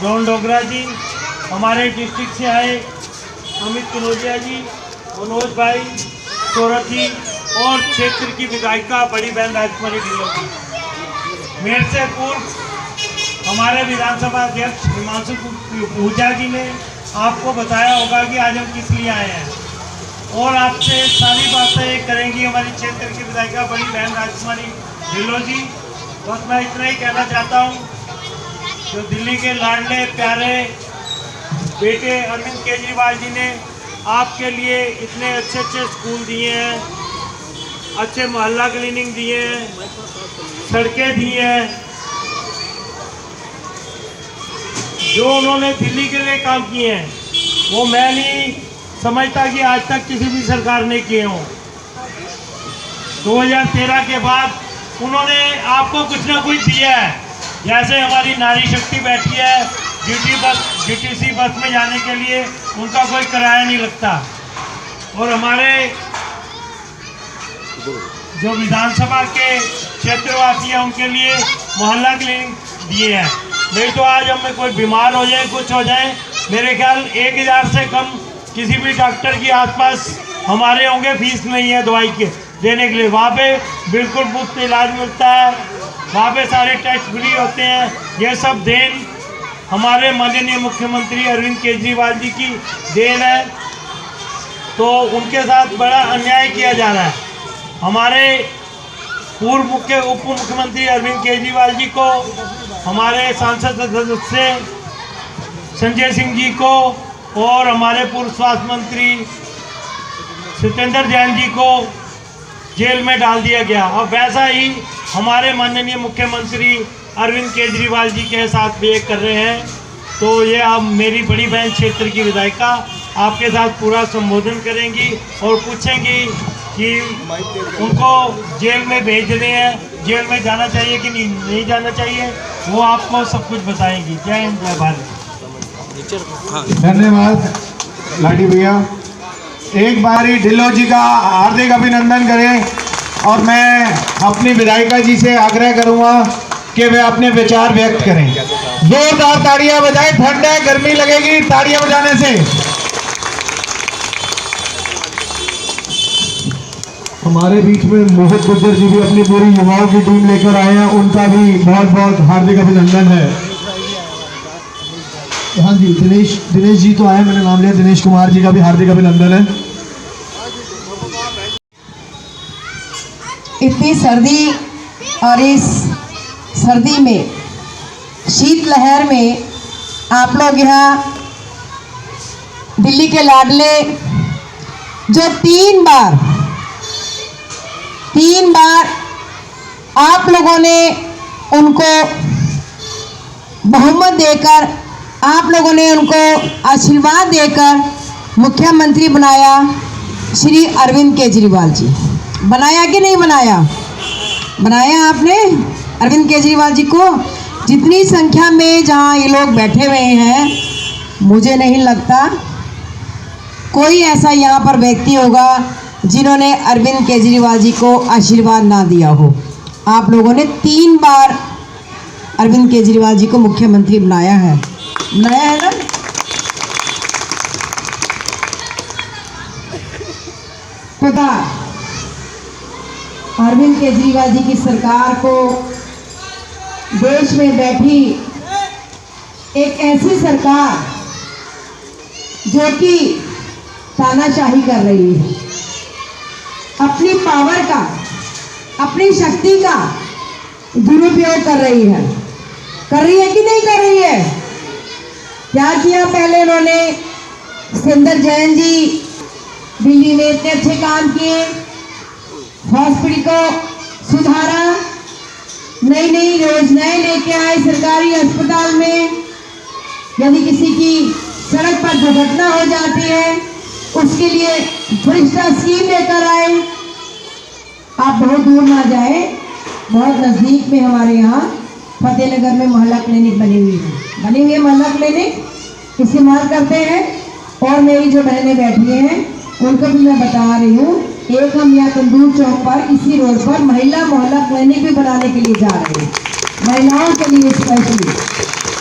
रोहन डोगरा जी, हमारे डिस्ट्रिक्ट से आए अमित कनौजिया जी, मनोज भाई सोरथी और क्षेत्र की विधायिका बड़ी बहन राजकुमारी ढिल्लों जी। मेरे से पूर्व हमारे विधानसभा अध्यक्ष हिमांशु पूजा जी ने आपको बताया होगा कि आज हम किस लिए आए हैं, और आपसे सारी बातें करेंगी हमारी क्षेत्र की विधायिका बड़ी बहन राजकुमारी ढिल्लों जी। बस मैं इतना ही कहना चाहता हूँ, जो दिल्ली के लाडले प्यारे बेटे अरविंद केजरीवाल जी ने आपके लिए इतने अच्छे अच्छे स्कूल दिए हैं, अच्छे मोहल्ला क्लीनिंग दिए हैं, सड़कें दी हैं, जो उन्होंने दिल्ली के लिए काम किए हैं वो मैं नहीं समझता कि आज तक किसी भी सरकार ने किए हों। 2013 के बाद उन्होंने आपको कुछ ना कुछ दिया है, जैसे हमारी नारी शक्ति बैठी है, GTC बस में जाने के लिए उनका कोई किराया नहीं लगता, और हमारे जो विधानसभा के क्षेत्रवासी हैं उनके लिए मोहल्ला क्लिनिक दिए हैं। नहीं तो आज हमें कोई बीमार हो जाए, कुछ हो जाए, मेरे ख्याल 1000 से कम किसी भी डॉक्टर के आसपास हमारे होंगे, फीस नहीं है दवाई के देने के लिए। वहाँ पे बिल्कुल मुफ्त इलाज मिलता है, वहाँ पे सारे टेस्ट फ्री होते हैं। ये सब देन हमारे माननीय मुख्यमंत्री अरविंद केजरीवाल जी की देन है। तो उनके साथ बड़ा अन्याय किया जा रहा है। हमारे पूर्व उप मुख्यमंत्री अरविंद केजरीवाल जी को, हमारे सांसद सदस्य संजय सिंह जी को और हमारे पूर्व स्वास्थ्य मंत्री सत्येंद्र जैन जी को जेल में डाल दिया गया, और वैसा ही हमारे माननीय मुख्यमंत्री अरविंद केजरीवाल जी के साथ बिहेव कर रहे हैं। तो ये आप मेरी बड़ी बहन क्षेत्र की विधायिका आपके साथ पूरा संबोधन करेंगी और पूछेंगी कि उनको जेल में भेज रहे हैं, जेल में जाना चाहिए कि नहीं जाना चाहिए, वो आपको सब कुछ बताएंगी। जय हिंद, जय भारत। धन्यवाद लाडी भैया। एक बारी ढिल्लों जी का हार्दिक अभिनंदन करें, और मैं अपनी विधायिका जी से आग्रह करूंगा कि वे अपने विचार व्यक्त करें। जोरदार ताड़ियां बजाएं, ठंड है, गर्मी लगेगी ताड़ियां बजाने से। हमारे बीच में मोहित गुज्जर जी भी अपनी पूरी युवाओं की टीम लेकर आए हैं, उनका भी बहुत बहुत हार्दिक अभिनंदन है। हाँ जी, दिनेश जी तो आए, मैंने नाम लिया, दिनेश कुमार जी का भी हार्दिक अभिनंदन है। इतनी सर्दी और इस सर्दी में, शीतलहर में आप लोग यहाँ दिल्ली के लाडले जो तीन बार आप लोगों ने उनको बहुमत देकर, आप लोगों ने उनको आशीर्वाद देकर मुख्यमंत्री बनाया, श्री अरविंद केजरीवाल जी। बनाया कि नहीं बनाया? बनाया आपने अरविंद केजरीवाल जी को। जितनी संख्या में जहाँ ये लोग बैठे हुए हैं, मुझे नहीं लगता कोई ऐसा यहाँ पर व्यक्ति होगा जिन्होंने अरविंद केजरीवाल जी को आशीर्वाद ना दिया हो। आप लोगों ने 3 बार अरविंद केजरीवाल जी को मुख्यमंत्री बनाया है ना? पता अरविंद केजरीवाल जी की सरकार को देश में बैठी एक ऐसी सरकार जो कि तानाशाही कर रही है, अपनी पावर का, अपनी शक्ति का दुरुपयोग कर रही है कि नहीं कर रही है? क्या किया पहले उन्होंने? सत्येंद्र जैन जी दिल्ली में इतने अच्छे काम किए, हॉस्पिटल को सुधारा, नई नई योजनाएं लेके आए सरकारी अस्पताल में। यदि किसी की सड़क पर दुर्घटना हो जाती है, उसके लिए वरिष्ठ स्कीम लेकर आए। आप बहुत दूर ना जाए, बहुत नज़दीक में हमारे यहाँ फतेहनगर में मोहल्ला क्लिनिक बनी हुई है मोहल्ला क्लिनिक। इस्तेमाल करते हैं। और मेरी जो बहनें बैठी हैं उनको भी मैं बता रही हूँ, एक हम यहाँ तंदूर चौक पर इसी रोड पर महिला मोहल्ला क्लिनिक भी बनाने के लिए जा रहे हैं, महिलाओं के लिए स्पेशली।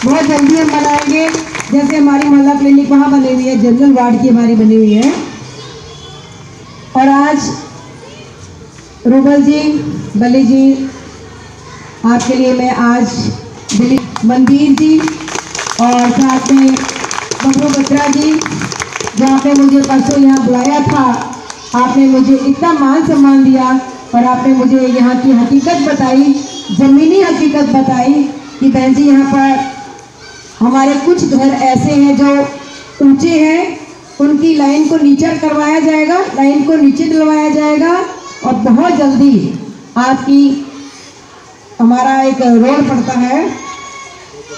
बहुत जल्दी हम बनाएंगे। जैसे हमारी मोहल्ला क्लिनिक वहाँ बनी हुई है, जनरल वार्ड की हमारी बनी हुई है। और आज रूबल जी, बली जी, आपके लिए मैं आज दिलीप मंदिर जी और साथ में बबरू बत्रा जी, जो आपने मुझे परसों यहाँ बुलाया था, आपने मुझे इतना मान सम्मान दिया और आपने मुझे यहाँ की हकीकत बताई, ज़मीनी हकीकत बताई कि बहन जी यहाँ पर हमारे कुछ घर ऐसे हैं जो ऊंचे हैं, उनकी लाइन को नीचे करवाया जाएगा, लाइन को नीचे डलवाया जाएगा और बहुत जल्दी आपकी हमारा एक रोड पड़ता है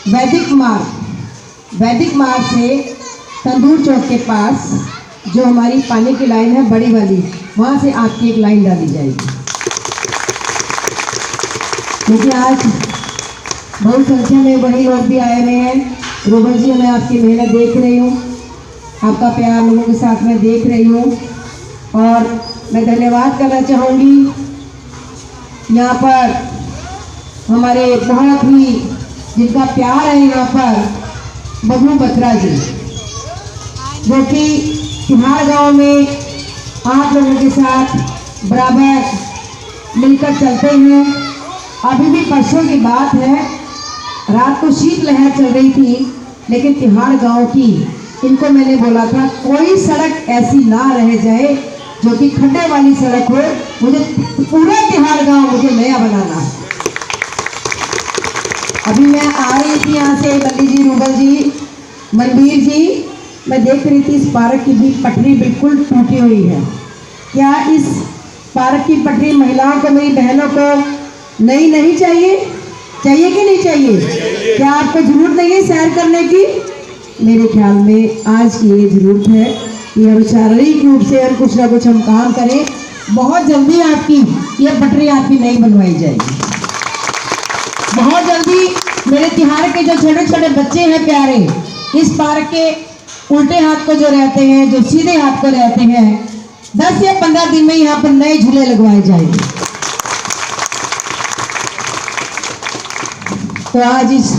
वैदिक मार्ग से तंदूर चौक के पास, जो हमारी पानी की लाइन है बड़ी वाली, वहाँ से आपकी एक लाइन डाली जाएगी। क्योंकि आज बहुत संख्या में वही लोग भी आए हुए हैं। रूबल जी, मैं आपकी मेहनत देख रही हूँ, आपका प्यार लोगों के साथ में देख रही हूँ और मैं धन्यवाद करना चाहूँगी यहाँ पर हमारे बहुत ही जिनका प्यार है यहाँ पर बबरू बत्रा जी, जो कि तिहाड़ गांव में आप लोगों के साथ बराबर मिलकर चलते हैं। अभी भी परसों की बात है, रात को शीतलहर चल रही थी, लेकिन तिहाड़ गांव की इनको मैंने बोला था कोई सड़क ऐसी ना रह जाए जो कि खड्डे वाली सड़क हो, मुझे पूरा तिहाड़ गांव मुझे नया बनाना है। अभी मैं आ रही थी यहाँ से, बल्ली जी, रूबल जी, मनवीर जी, मैं देख रही थी इस पार्क की भी पटरी बिल्कुल टूटी हुई है। क्या इस पार्क की पटरी महिलाओं को, मेरी बहनों को नहीं चाहिए? चाहिए कि नहीं चाहिए? क्या आपको जरूरत नहीं है सैर करने की? मेरे ख्याल में आज की ये जरूरत है कि हम शारीरिक रूप से हम कुछ ना कुछ हम काम करें। बहुत जल्दी आपकी ये पटरी आपकी नहीं बनवाई जाएगी। बहुत जल्दी मेरे तिहाड़ के जो छोटे छोटे बच्चे हैं प्यारे, इस पार्क के उल्टे हाथ को जो रहते हैं, जो सीधे हाथ को रहते हैं, 10 या 15 दिन में यहाँ पर नए झूले लगवाए जाएंगे। तो आज इस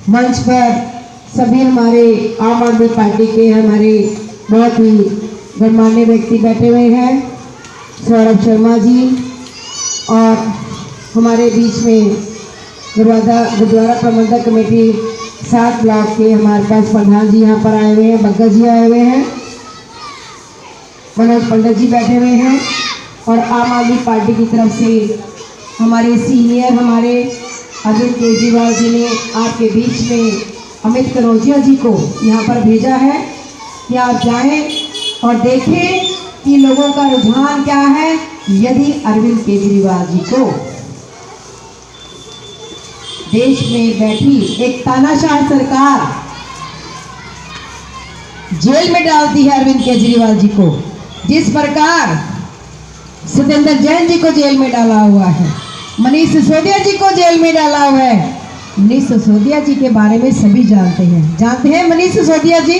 मंच पर सभी हमारे आम आदमी पार्टी के हमारे बहुत ही गणमान्य व्यक्ति बैठे हुए हैं, सौरभ शर्मा जी, और हमारे बीच में गुरुद्वारा प्रबंधक कमेटी 7 ब्लॉक के हमारे पास प्रधान जी यहाँ पर आए हुए हैं, बग्गा जी आए हुए हैं, मनोज पंडित जी बैठे हुए हैं, और आम आदमी पार्टी की तरफ से हमारे सीनियर हमारे अरविंद केजरीवाल जी ने आपके बीच में अमित कनौजिया जी को यहाँ पर भेजा है कि आप जाएं और देखें कि लोगों का रुझान क्या है। यदि अरविंद केजरीवाल जी को देश में बैठी एक तानाशाह सरकार जेल में डालती है, अरविंद केजरीवाल जी को, जिस प्रकार सत्येंद्र जैन जी को जेल में डाला हुआ है, मनीष सिसोदिया जी को जेल में डाला हुआ है। मनीष सिसोदिया जी के बारे में सभी जानते हैं मनीष सिसोदिया जी?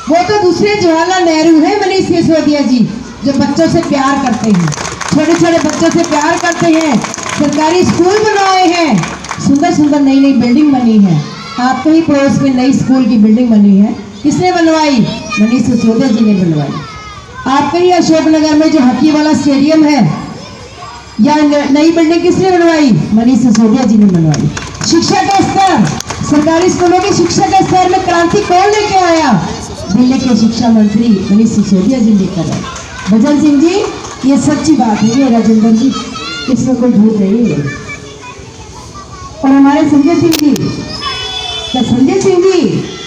वो तो दूसरे जवाहरलाल नेहरू हैं मनीष सिसोदिया जी, जो बच्चों से प्यार करते हैं, छोटे छोटे बच्चों से प्यार करते हैं, सरकारी स्कूल बनवाए हैं, सुंदर सुंदर नई नई बिल्डिंग बनी है। आपके ही पड़ोस में नई स्कूल की बिल्डिंग बनी है, किसने बनवाई? मनीष सिसोदिया जी ने बनवाई। आपके ही अशोकनगर में जो हॉकी वाला स्टेडियम है, या नई बिल्डिंग किसने बनवाई? मनीष सिसोदिया जी ने बनवाई। शिक्षा का स्तर, सरकारी स्कूलों की शिक्षा के स्तर में क्रांति कौन लेके आया? दिल्ली के शिक्षा मंत्री मनीष सिसोदिया जी लेकर आए। भजन सिंह जी, ये सच्ची बात है, ये राजेंद्र जी, इसमें कोई झूठ नहीं है। और हमारे संजय सिंह जी, तो संजय सिंह जी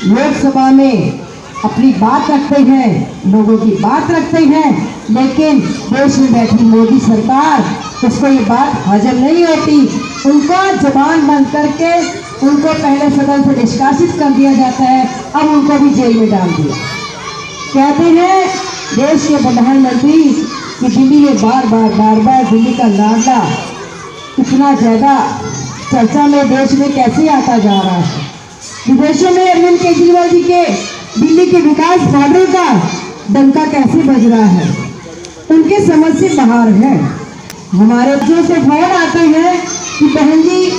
लोकसभा में अपनी बात रखते हैं, लोगों की बात रखते हैं, लेकिन देश में बैठी मोदी सरकार, उसको ये बात हजम नहीं होती। उनको जबान बंद करके उनको पहले सदन से निष्कासित कर दिया जाता है, अब उनको भी जेल में डाल दिया। कहते हैं देश के प्रधानमंत्री कि दिल्ली में बार बार दिल्ली का लाडला इतना ज़्यादा चर्चा में देश में कैसे आता जा रहा है। विदेशों में अरविंद केजरीवाल जी के दिल्ली के विकास मॉडल का डंका कैसे बज रहा है, उनके समझ से बाहर है। हमारे बच्चों से फोन आते हैं कि बहन जी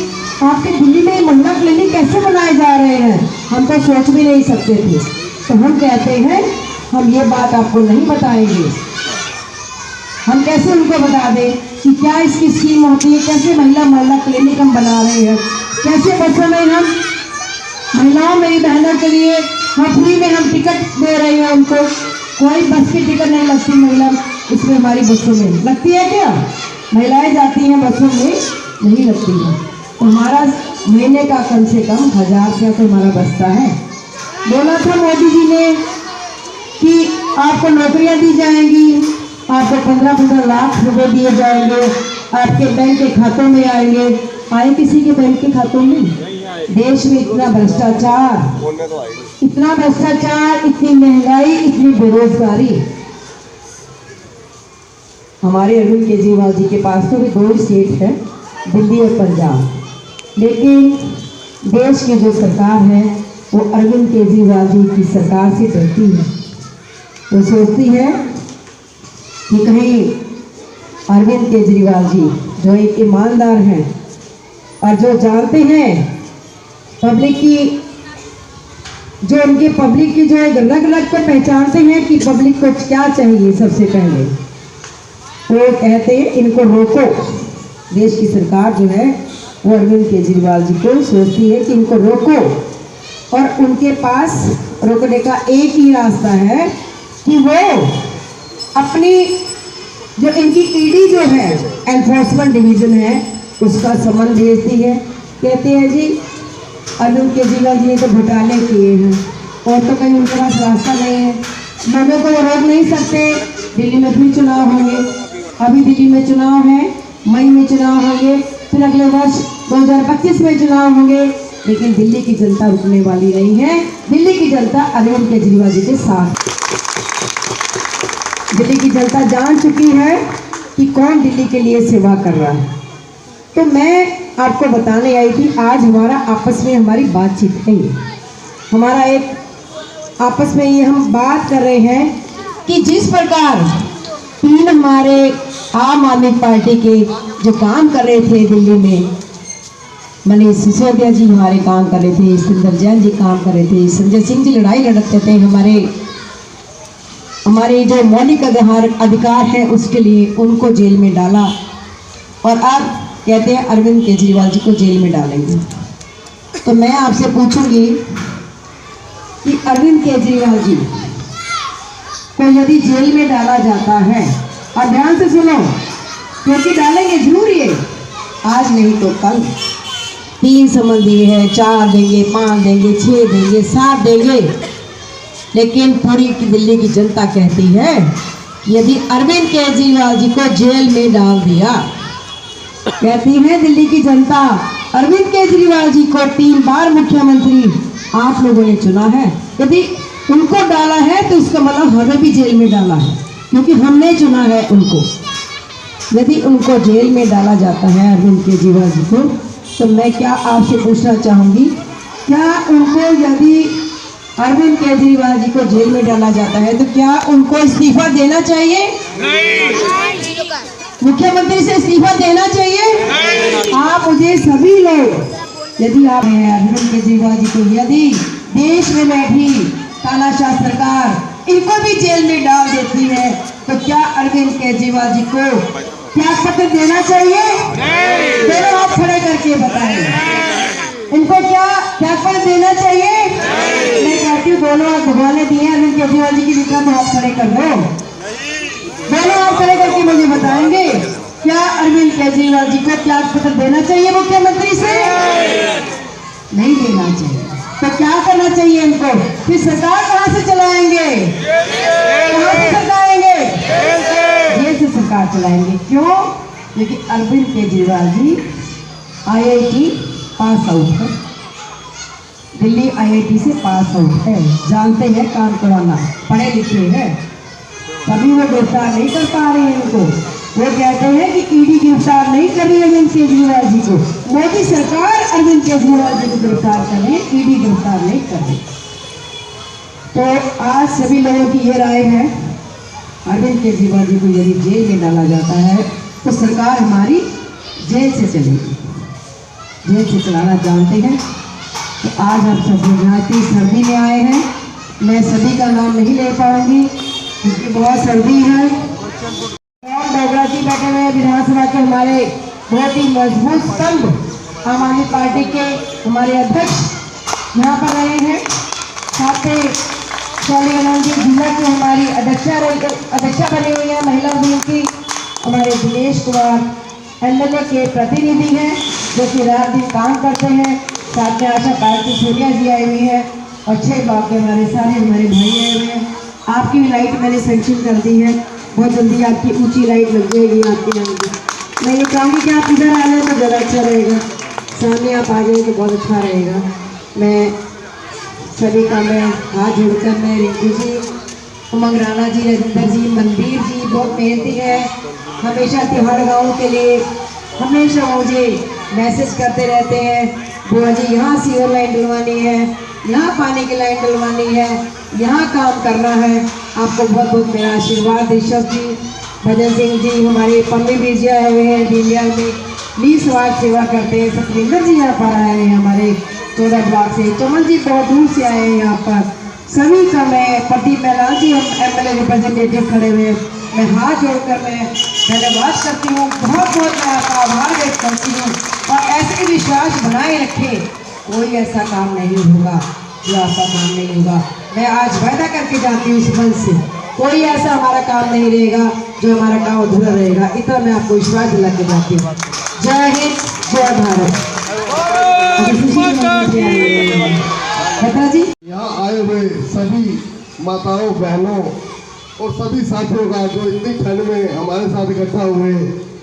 आपके दिल्ली में महिला क्लिनिक कैसे बनाए जा रहे हैं, हम तो सोच भी नहीं सकते थे। तो हम कहते हैं हम ये बात आपको नहीं बताएंगे, हम कैसे उनको बता दें कि क्या इसकी स्कीम होती है, कैसे महिला क्लिनिक हम बना रहे हैं, कैसे बसों में हम महिलाओं मेरी बहनों के लिए हम फ्री में हम टिकट दे रहे हैं। उनको कोई बस की टिकट नहीं लगती महिला इसमें हमारी बसों में लगती है क्या? महिलाएं जाती हैं बसों में नहीं लगती है। तो हमारा महीने का कम से कम 1000 रुपया तो हमारा बचता है। बोला था मोदी जी ने कि आपको नौकरियां दी जाएंगी, आपको 15-15 लाख रुपए दिए जाएंगे, आपके बैंक के खातों में आएंगे। आए किसी के बैंक के खातों में? देश में इतना भ्रष्टाचार, इतनी महंगाई, इतनी बेरोजगारी। हमारे अरविंद केजरीवाल जी के पास तो भी 2 स्टेट है, दिल्ली और पंजाब, लेकिन देश की जो सरकार है वो अरविंद केजरीवाल जी की सरकार से डरती है। वो सोचती है कि कहीं अरविंद केजरीवाल जी जो एक ईमानदार हैं और जो जानते हैं पब्लिक की, जो उनके पब्लिक की जो रग रग को पहचानते हैं कि पब्लिक को क्या चाहिए, सबसे पहले वो कहते हैं इनको रोको। देश की सरकार जो है वो अरविंद केजरीवाल जी को सोचती है कि इनको रोको, और उनके पास रोकने का एक ही रास्ता है कि वो अपनी जो इनकी ईडी जो है एनफोर्समेंट डिवीज़न है उसका समन भेजती है। कहते हैं जी अरविंद केजरीवाल जी ने तो घोटाले किए हैं और तो कहीं उनके पास रास्ता नहीं है, लोगों को वो रोक नहीं सकते। दिल्ली में फिर चुनाव होंगे, अभी दिल्ली में चुनाव है, मई में चुनाव होंगे, फिर अगले वर्ष 2025 में चुनाव होंगे, लेकिन दिल्ली की जनता रुकने वाली नहीं है। दिल्ली की जनता अरविंद केजरीवाल जी के साथ, दिल्ली की जनता जान चुकी है कि कौन दिल्ली के लिए सेवा कर रहा है। तो मैं आपको बताने आई थी, आज हमारा आपस में हमारी बातचीत है, हमारा एक आपस में ये हम बात कर रहे हैं कि जिस प्रकार 3 हमारे आम आदमी पार्टी के जो काम कर रहे थे दिल्ली में, मनीष सिसोदिया जी हमारे काम कर रहे थे, सुंदर जैन जी काम कर रहे थे, संजय सिंह जी लड़ाई लड़ते थे हमारे जो मौलिक अधिकार है उसके लिए, उनको जेल में डाला, और अब कहते हैं अरविंद केजरीवाल जी को जेल में डालेंगे। तो मैं आपसे पूछूंगी कि अरविंद केजरीवाल जी को यदि जेल में डाला जाता है, और ध्यान से सुनो क्योंकि डालेंगे जरूर, ये आज नहीं तो कल 3 समन दिए हैं, 4 देंगे, 5 देंगे, 6 देंगे, 7 देंगे, लेकिन पूरी दिल्ली की जनता कहती है कि यदि अरविंद केजरीवाल जी को जेल में डाल दिया, कहती है दिल्ली की जनता अरविंद केजरीवाल जी को 3 बार मुख्यमंत्री आप लोगों ने चुना है, यदि उनको डाला है तो इसका मतलब हमें भी जेल में डाला है, क्योंकि हमने चुना है उनको। यदि उनको जेल में डाला जाता है अरविंद केजरीवाल जी को, तो मैं क्या आपसे पूछना चाहूँगी, क्या उनको यदि अरविंद केजरीवाल जी को जेल में डाला जाता है तो क्या उनको इस्तीफा देना चाहिए? मुख्यमंत्री से इस्तीफा देना चाहिए? आप मुझे सभी लोग, यदि आप अरविंद केजरीवाल जी को यदि देश में बैठी तानाशाह सरकार इनको भी जेल में डाल देती है, तो क्या अरविंद केजरीवाल जी को त्याग पत्र देना चाहिए? दोनों हाथ खड़े करके बताएं, इनको क्या त्याग पत्र देना चाहिए? मैं कहती हूँ दोनों हाथ भगवान ने दिए अरविंद केजरीवाल जी की विक्रा में हाथ खड़े कर दो, दोनों हाथ खड़े करके मुझे बताएंगे क्या अरविंद केजरीवाल जी को त्याग पत्र देना चाहिए मुख्यमंत्री से? नहीं देना चाहिए। तो क्या करना चाहिए इनको? फिर सरकार कहाँ से चलाएंगे? कहाँ से चलाएंगे? जेल से सरकार चलाएंगे। क्यों? क्योंकि Arvind Kejriwal ji IIT pass out है, दिल्ली IIT से पास आउट है, जानते हैं काम कराना, पढ़े लिखे हैं, तभी वो गिरफ्तार नहीं कर पा रहे हैं इनको। वो कहते हैं कि ईडी गिरफ्तार नहीं कर रही अरविंद केजरीवाल जी को, मोदी सरकार अरविंद केजरीवाल जी को गिरफ्तार कर रही है, ईडी गिरफ्तार नहीं कर रही। तो आज सभी लोगों की ये राय है, अरविंद केजरीवाल जी को यदि जेल में डाला जाता है तो सरकार हमारी जेल से चलेगी, जेल से चलाना जानते हैं। तो आज हम सब यहाँ इतनी सर्दी में आए हैं, मैं सभी का नाम नहीं ले पाऊंगी क्योंकि बहुत सर्दी है। डोगरा जी बैठे हुए विधानसभा के हमारे बहुत ही मजबूत स्तंभ आम आदमी पार्टी के हमारे अध्यक्ष यहाँ पर रहे हैं। साथ ही सोनीगंज जिला की हमारी अध्यक्षा बनी हुई है महिला विंग की, हमारे दिनेश कुमार एमएलए के प्रतिनिधि हैं जो कि रात दिन काम करते हैं। साथ में आशा पार्टी सोनिया जी आई हुई है और 6 बाग के हमारे भाई आए हुए हैं। आपकी भी लाइट मैंने सेंक्शन कर दी है, बहुत जल्दी आपकी ऊंची लाइट लग जाएगी आपकी नाम की। मैं ये चाहूँगी कि आप इधर आ जाए तो ज़्यादा अच्छा रहेगा, सामने आप आ जाए तो बहुत अच्छा रहेगा। मैं सभी का मैं हाथ जोड़कर मैं रिंकू जी, उमंग राणा जी, राजेंद्र जी, मंदिर जी बहुत मेहनती है, हमेशा तिहाड़ गाँव के लिए हमेशा मुझे मैसेज करते रहते हैं, बुआ जी यहाँ सीवर लाइन डलवानी है, यहाँ पानी की लाइन डलवानी है, यहाँ काम करना है। आपको बहुत बहुत मेरा आशीर्वाद। ऋषभ जी, भजन सिंह जी, हमारे पम्मी बीजिया आए हुए हैं दीनदयाल में, निस्वार्थ सेवा करते हैं। सतविंदर जी यहाँ पर आए हैं हमारे 14 ब्लॉक से, चमन जी बहुत दूर से आए हैं यहाँ पर। सभी का मैं प्रदीप महलाल जी हम एमएलए रिप्रेजेंटेटिव खड़े हुए, मैं हाथ जोड़कर मैं धन्यवाद करती हूँ, बहुत बहुत मैं आपका आभार व्यक्त करती हूँ। और ऐसे ही विश्वास बनाए रखें, कोई ऐसा काम नहीं होगा जो आपका काम नहीं होगा। मैं आज वायदा करके जाती हूँ इस मंच से, कोई ऐसा हमारा काम नहीं रहेगा जो हमारा काम अधूरा रहेगा, इतना मैं आपको विश्वास दिला के जाती हूँ। जय हिंद, जय भारत। जी यहाँ आए हुए सभी माताओं बहनों और सभी साथियों का जो इतनी ठंड में हमारे साथ इकट्ठा हुए,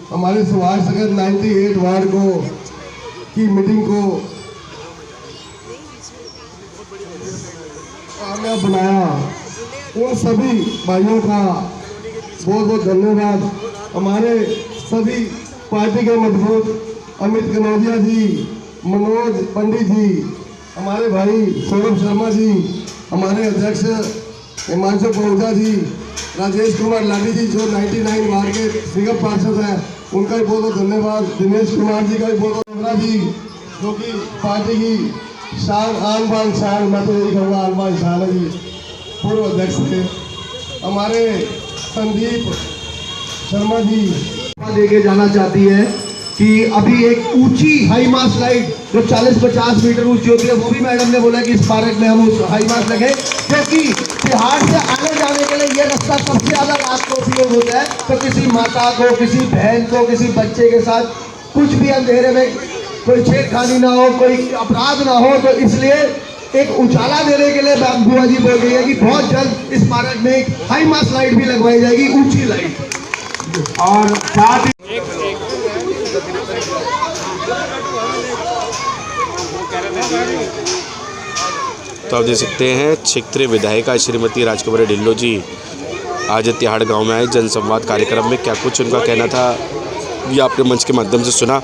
हमारे सुभाष नगर 98 वार्ड को की मीटिंग को कामयाब बनाया, उन सभी भाइयों का बहुत बहुत धन्यवाद। हमारे सभी पार्टी के मजबूत अमित कनौजिया जी, मनोज पंडित जी, हमारे भाई सौरभ शर्मा जी, हमारे अध्यक्ष हिमांशु पहुजा जी, राजेश कुमार लाडी जी जो 99 वार्ड के निगम पार्षद हैं, उनका भी बहुत बहुत धन्यवाद। दिनेश कुमार जी का भी बहुत बहुत जी जो कि पार्टी की शान आन बान शान, मैं तो यही कहूँगा आन बान शान है जी, पूर्व अध्यक्ष थे। हमारे संदीप शर्मा जी लेके जाना चाहती है कि अभी एक ऊंची हाई मास्ट लाइट जो 40-50 मीटर ऊंची होती है, वो भी मैडम ने बोला कि इस पार्क में हम उस हाई मास्ट लगे, क्योंकि बिहार से आने जाने के लिए ये रास्ता सबसे ज़्यादा रात को उपयोग होता है। तो किसी माता को, किसी बहन को, किसी बच्चे के साथ कुछ भी अंधेरे में कोई छेड़खानी ना हो, कोई अपराध ना हो, तो इसलिए एक उजाला देने के लिए बुआ जी बोल रही है कि बहुत जल्द इस पार्क में एक हाई मास्ट लाइट भी लगवाई जाएगी, ऊंची लाइट। और साथ ही तो आप देख सकते हैं क्षेत्रीय विधायिका श्रीमती राजकुमारी ढिल्लों जी आज तिहाड़ गांव में आए जनसंवाद कार्यक्रम में। क्या कुछ उनका कहना था ये आपने मंच के माध्यम से सुना।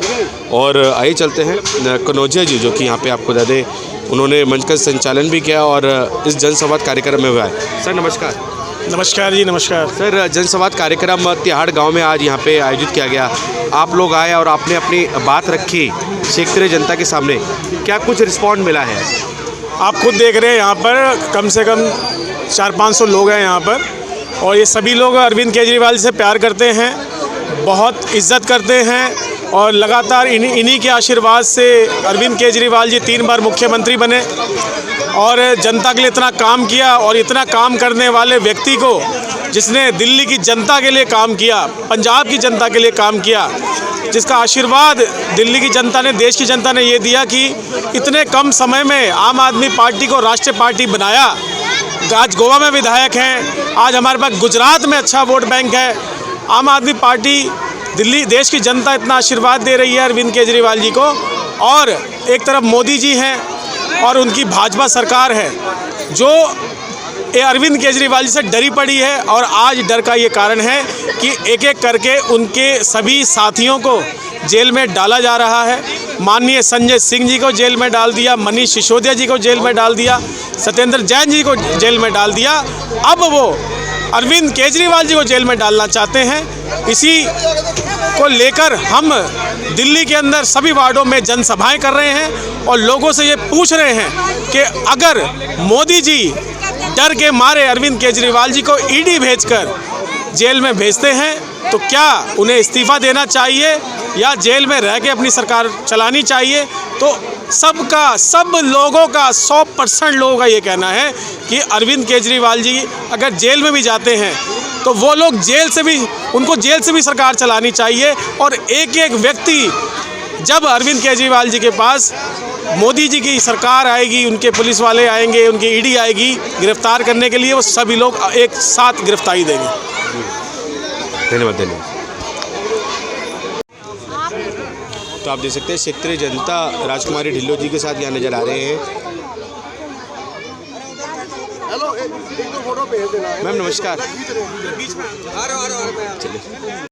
और आइए चलते हैं कनौजिया जी जो कि यहाँ पे आपको बता दें उन्होंने मंच का संचालन भी किया और इस जनसंवाद कार्यक्रम में हुए आए। सर नमस्कार। नमस्कार जी, नमस्कार सर। जनसंवाद कार्यक्रम तिहाड़ गांव में आज यहाँ पे आयोजित किया गया, आप लोग आए और आपने अपनी बात रखी क्षेत्रीय जनता के सामने, क्या कुछ रिस्पॉन्ड मिला है? आप खुद देख रहे हैं यहाँ पर कम से कम 400-500 लोग हैं यहाँ पर, और ये सभी लोग अरविंद केजरीवाल से प्यार करते हैं, बहुत इज्जत करते हैं और लगातार इन्हीं के आशीर्वाद से अरविंद केजरीवाल जी 3 बार मुख्यमंत्री बने और जनता के लिए इतना काम किया। और इतना काम करने वाले व्यक्ति को जिसने दिल्ली की जनता के लिए काम किया, पंजाब की जनता के लिए काम किया, जिसका आशीर्वाद दिल्ली की जनता ने, देश की जनता ने ये दिया कि इतने कम समय में आम आदमी पार्टी को राष्ट्रीय पार्टी बनाया। आज गोवा में विधायक हैं, आज हमारे पास गुजरात में अच्छा वोट बैंक है। आम आदमी पार्टी, दिल्ली, देश की जनता इतना आशीर्वाद दे रही है अरविंद केजरीवाल जी को। और एक तरफ मोदी जी हैं और उनकी भाजपा सरकार है जो ये अरविंद केजरीवाल जी से डरी पड़ी है और आज डर का ये कारण है कि एक एक करके उनके सभी साथियों को जेल में डाला जा रहा है। माननीय संजय सिंह जी को जेल में डाल दिया, मनीष सिसोदिया जी को जेल में डाल दिया, सत्येंद्र जैन जी को जेल में डाल दिया। अब वो अरविंद केजरीवाल जी को जेल में डालना चाहते हैं। इसी को लेकर हम दिल्ली के अंदर सभी वार्डों में जनसभाएं कर रहे हैं और लोगों से ये पूछ रहे हैं कि अगर मोदी जी डर के मारे अरविंद केजरीवाल जी को ईडी भेजकर जेल में भेजते हैं तो क्या उन्हें इस्तीफ़ा देना चाहिए या जेल में रह के अपनी सरकार चलानी चाहिए। तो सब लोगों का 100% लोगों का ये कहना है कि अरविंद केजरीवाल जी अगर जेल में भी जाते हैं तो वो लोग उनको जेल से भी सरकार चलानी चाहिए। और एक एक व्यक्ति जब अरविंद केजरीवाल जी के पास मोदी जी की सरकार आएगी, उनके पुलिस वाले आएंगे, उनकी ईडी आएगी गिरफ्तार करने के लिए, वो सभी लोग एक साथ गिरफ्तारी देंगे। धन्यवाद। तो आप देख सकते हैं क्षेत्रीय जनता राजकुमारी ढिल्लों जी के साथ यहाँ नजर आ रहे हैं। मैम नमस्कार।